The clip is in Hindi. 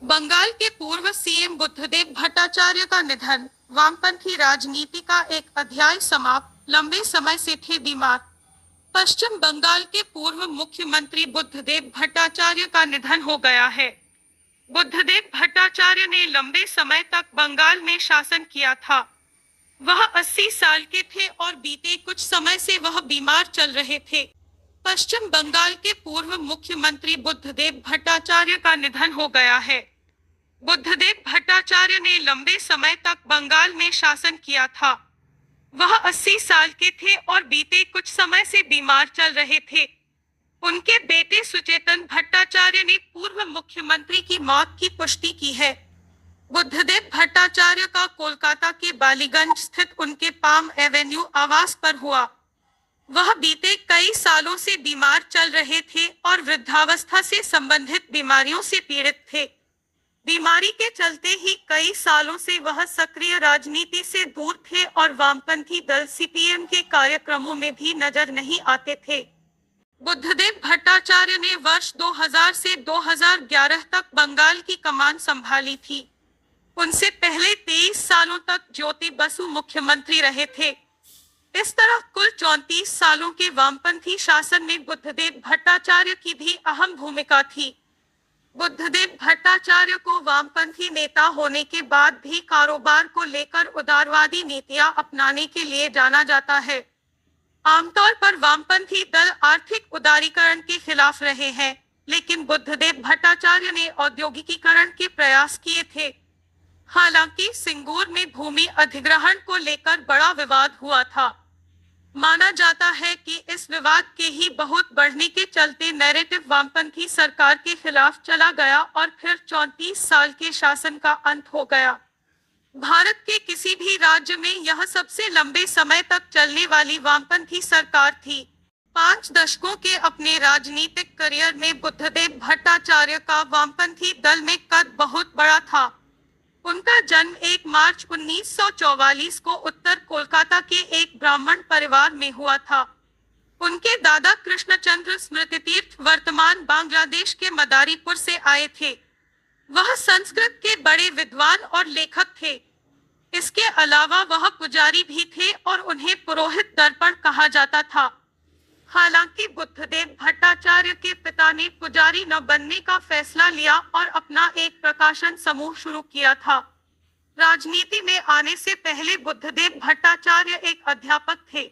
बंगाल के पूर्व सीएम बुद्धदेव भट्टाचार्य का निधन। वामपंथी राजनीति का एक अध्याय समाप्त। लंबे समय से थे बीमार। पश्चिम बंगाल के पूर्व मुख्यमंत्री बुद्धदेव भट्टाचार्य का निधन हो गया है। बुद्धदेव भट्टाचार्य ने लंबे समय तक बंगाल में शासन किया था। वह 80 साल के थे और बीते कुछ समय से वह बीमार चल रहे थे। पश्चिम बंगाल के पूर्व मुख्यमंत्री बुद्धदेव भट्टाचार्य का निधन हो गया है। बुद्धदेव भट्टाचार्य ने लंबे समय तक बंगाल में शासन किया था। वह 80 साल के थे और बीते कुछ समय से बीमार चल रहे थे। उनके बेटे सुचेतन भट्टाचार्य ने पूर्व मुख्यमंत्री की मौत की पुष्टि की है। बुद्धदेव भट्टाचार्य का कोलकाता के बालीगंज स्थित उनके पाम एवेन्यू आवास पर हुआ। वह बीते कई सालों से बीमार चल रहे थे और वृद्धावस्था से संबंधित बीमारियों से पीड़ित थे। बीमारी के चलते ही कई सालों से वह सक्रिय राजनीति से दूर थे और वामपंथी दल सीपीएम के कार्यक्रमों में भी नजर नहीं आते थे। बुद्धदेव भट्टाचार्य ने वर्ष 2000 से 2011 तक बंगाल की कमान संभाली थी। उनसे पहले 23 सालों तक ज्योति बसु मुख्यमंत्री रहे थे। इस तरह कुल 34 सालों के वामपंथी शासन में बुद्धदेव भट्टाचार्य की भी अहम भूमिका थी। बुद्धदेव भट्टाचार्य को वामपंथी नेता होने के बाद भी कारोबार को लेकर उदारवादी नीतियां अपनाने के लिए जाना जाता है। आमतौर पर वामपंथी दल आर्थिक उदारीकरण के खिलाफ रहे हैं, लेकिन बुद्धदेव भट्टाचार्य ने औद्योगिकीकरण के प्रयास किए थे। हालांकि सिंगूर में भूमि अधिग्रहण को लेकर बड़ा विवाद हुआ था। माना जाता है कि इस विवाद के ही बहुत बढ़ने के चलते नैरेटिव वामपंथी सरकार के खिलाफ चला गया और फिर 34 साल के शासन का अंत हो गया। भारत के किसी भी राज्य में यह सबसे लंबे समय तक चलने वाली वामपंथी सरकार थी। 5 दशकों के अपने राजनीतिक करियर में बुद्धदेव भट्टाचार्य का वामपंथी दल में कद बहुत बड़ा था। उनका जन्म 1 मार्च 1944 को उत्तर कोलकाता के एक ब्राह्मण परिवार में हुआ था। उनके दादा कृष्णचंद्र स्मृति तीर्थ वर्तमान बांग्लादेश के मदारीपुर से आए थे। वह संस्कृत के बड़े विद्वान और लेखक थे। इसके अलावा वह पुजारी भी थे और उन्हें पुरोहित दर्पण कहा जाता था। हालांकि बुद्धदेव भट्टाचार्य के पिता ने पुजारी न बनने का फैसला लिया और अपना एक प्रकाशन समूह शुरू किया था। राजनीति में आने से पहले बुद्धदेव भट्टाचार्य एक अध्यापक थे।